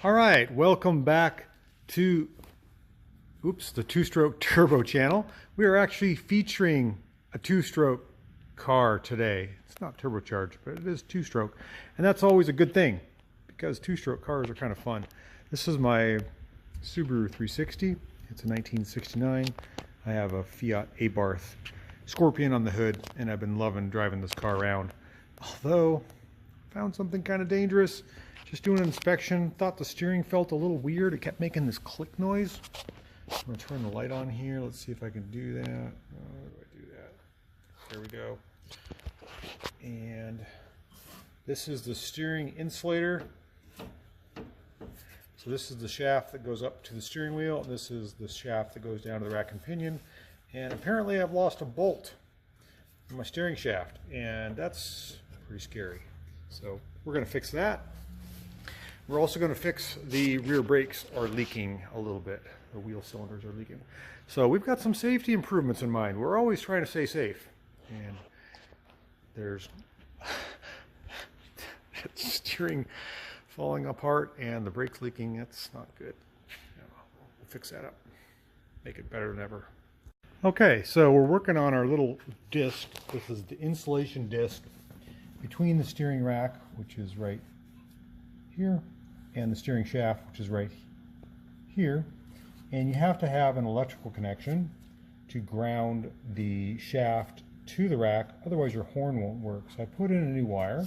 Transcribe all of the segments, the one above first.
All right, welcome back to the two-stroke turbo channel. We are actually featuring a two-stroke car today. It's not turbocharged, but it is two-stroke, and that's always a good thing because two-stroke cars are kind of fun. This is my Subaru 360. It's a 1969. I have a Fiat Abarth Scorpion on the hood, and I've been loving driving this car around. Although, I found something kind of dangerous. Just doing an inspection, thought the steering felt a little weird. It kept making this click noise. I'm going to turn the light on here. Let's see if I can do that. How do I do that? There we go. And this is the steering insulator. So this is the shaft that goes up to the steering wheel. This is the shaft that goes down to the rack and pinion. And apparently I've lost a bolt in my steering shaft, and that's pretty scary. So we're going to fix that. We're also going to fix the rear brakes are leaking a little bit. The wheel cylinders are leaking. So we've got some safety improvements in mind. We're always trying to stay safe. And there's steering falling apart and the brakes leaking. That's not good. We'll fix that up. Make it better than ever. Okay, so we're working on our little disc. This is the insulation disc between the steering rack, which is right here, and the steering shaft, which is right here. And you have to have an electrical connection to ground the shaft to the rack, otherwise your horn won't work. So I put in a new wire,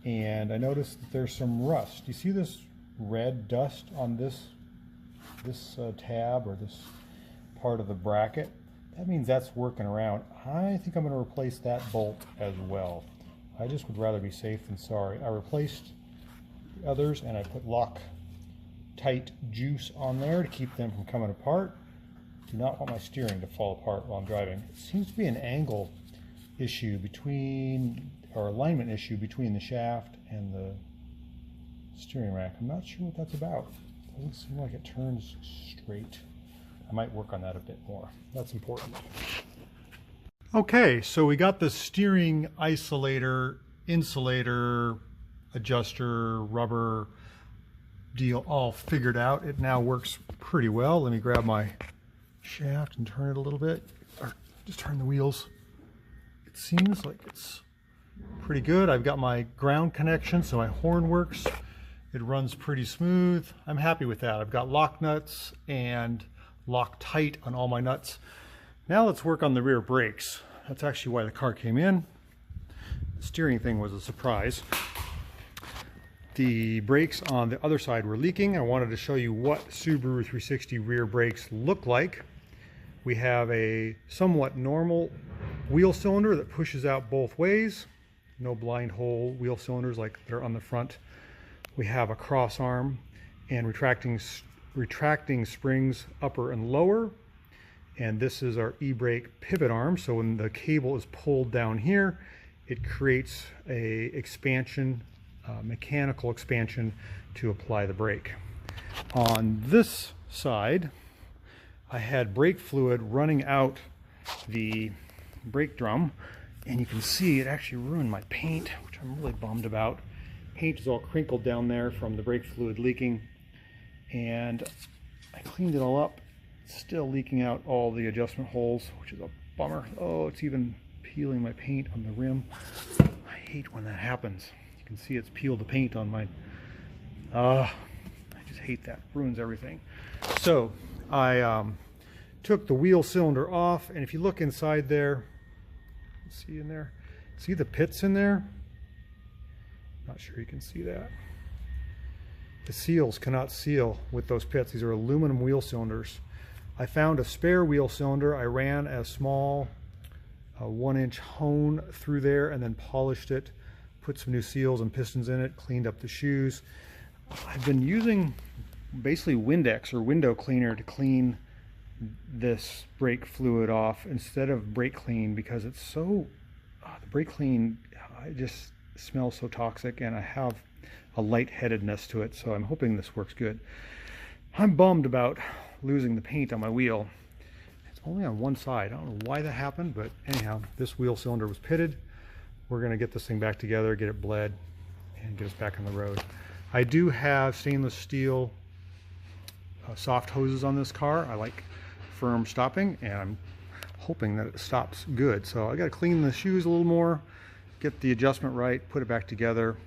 and I noticed that there's some rust. Do you see this red dust on this tab or this part of the bracket? That means that's working around. I think I'm going to replace that bolt as well. I just would rather be safe than sorry. I replaced the others, and I put Loctite juice on there to keep them from coming apart. Do not want my steering to fall apart while I'm driving. It seems to be an angle issue between, or alignment issue between the shaft and the steering rack. I'm not sure what that's about. It doesn't seem like it turns straight. I might work on that a bit more. That's important. Okay, so we got the steering isolator, insulator, adjuster, rubber deal all figured out. It now works pretty well. Let me grab my shaft and turn it a little bit, or just turn the wheels. It seems like it's pretty good. I've got my ground connection, so my horn works. It runs pretty smooth. I'm happy with that. I've got lock nuts and Loctite on all my nuts. Now let's work on the rear brakes. That's actually why the car came in. The steering thing was a surprise. The brakes on the other side were leaking. I wanted to show you what Subaru 360 rear brakes look like. We have a somewhat normal wheel cylinder that pushes out both ways. No blind hole wheel cylinders like they're on the front. We have a cross arm and retracting springs upper and lower. And this is our e-brake pivot arm. So when the cable is pulled down here, it creates a expansion, mechanical expansion to apply the brake. On this side, I had brake fluid running out the brake drum, and you can see it actually ruined my paint, which I'm really bummed about. Paint is all crinkled down there from the brake fluid leaking, and I cleaned it all up. It's still leaking out all the adjustment holes, which is a bummer. Oh, it's even peeling my paint on the rim. I hate when that happens. You can see it's peeled the paint on my, I just hate that. Ruins everything. So I took the wheel cylinder off, and if you look inside there, see in there, see the pits in there? Not sure you can see that. The seals cannot seal with those pits. These are aluminum wheel cylinders. I found a spare wheel cylinder. I ran a small 1-inch hone through there and then polished it, put some new seals and pistons in it, cleaned up the shoes. I've been using basically Windex or window cleaner to clean this brake fluid off instead of brake clean, because it's so, the brake clean, it just smells so toxic, and I have a lightheadedness to it, so I'm hoping this works good. I'm bummed about losing the paint on my wheel. It's only on one side. I don't know why that happened, but anyhow, this wheel cylinder was pitted. We're going to get this thing back together, get it bled, and get us back on the road. I do have stainless steel soft hoses on this car. I like firm stopping, and I'm hoping that it stops good. So I got to clean the shoes a little more, get the adjustment right, put it back together.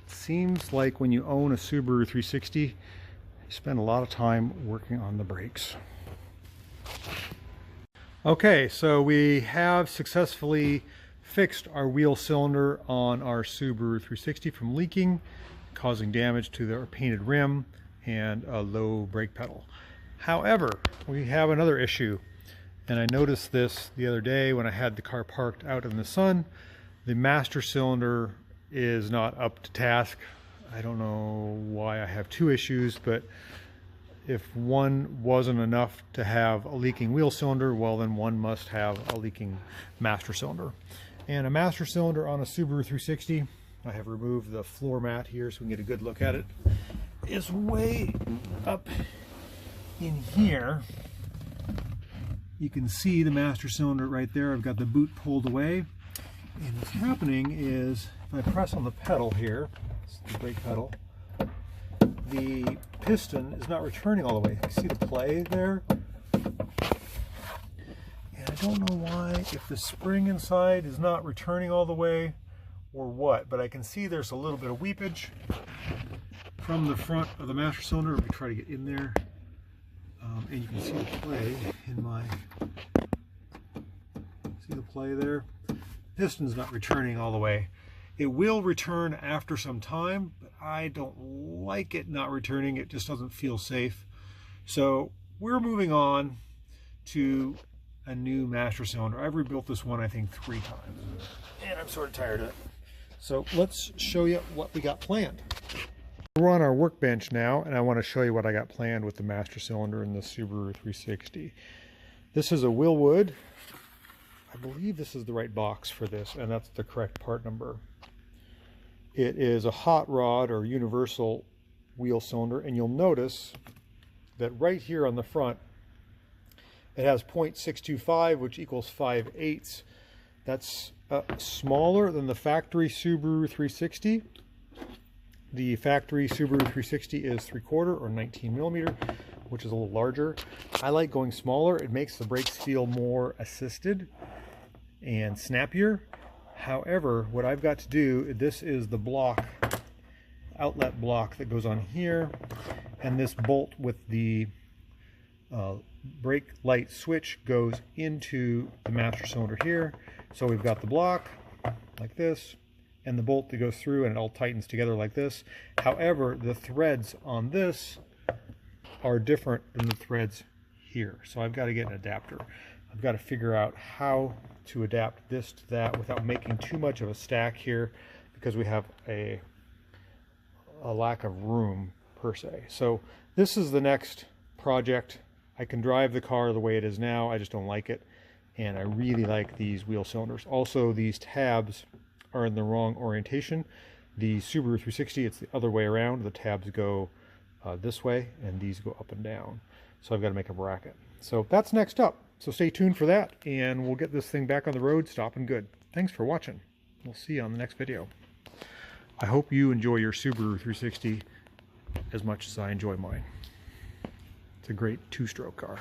Seems like when you own a Subaru 360, you spend a lot of time working on the brakes. Okay, so we have successfully fixed our wheel cylinder on our Subaru 360 from leaking, causing damage to their painted rim and a low brake pedal. However, we have another issue, and I noticed this the other day when I had the car parked out in the sun. The master cylinder is not up to task. I don't know why I have two issues, but if one wasn't enough to have a leaking wheel cylinder, well then one must have a leaking master cylinder. And a master cylinder on a Subaru 360, I have removed the floor mat here so we can get a good look at it, is way up in here. You can see the master cylinder right there. I've got the boot pulled away. And what's happening is, if I press on the pedal here, it's the brake pedal, the piston is not returning all the way. You see the play there? And I don't know why, if the spring inside is not returning all the way or what, but I can see there's a little bit of weepage from the front of the master cylinder. Let me try to get in there. And you can see the play in my, see the play there? Piston's not returning all the way. It will return after some time, but I don't like it not returning. It just doesn't feel safe. So we're moving on to a new master cylinder. I've rebuilt this one, I think, 3 times, and I'm sort of tired of it. So let's show you what we got planned. We're on our workbench now, and I want to show you what I got planned with the master cylinder in the Subaru 360. This is a Wilwood. I believe this is the right box for this, and that's the correct part number. It is a hot rod or universal wheel cylinder, and you'll notice that right here on the front it has 0.625, which equals 5/8. That's smaller than the factory Subaru 360. The factory Subaru 360 is 3/4 or 19 millimeter, which is a little larger. I like going smaller. It makes the brakes feel more assisted and snappier. However, what I've got to do, this is the block, outlet block that goes on here, and this bolt with the brake light switch goes into the master cylinder here. So we've got the block like this, and the bolt that goes through, and it all tightens together like this. However, the threads on this are different than the threads here. So I've got to get an adapter. I've got to figure out how to adapt this to that without making too much of a stack here, because we have a lack of room per se. So this is the next project. I can drive the car the way it is now. I just don't like it, and I really like these wheel cylinders. Also, these tabs are in the wrong orientation. The Subaru 360, it's the other way around. The tabs go this way, and these go up and down. So I've got to make a bracket. So that's next up. So stay tuned for that, and we'll get this thing back on the road, stopping good. Thanks for watching. We'll see you on the next video. I hope you enjoy your Subaru 360 as much as I enjoy mine. It's a great 2-stroke car.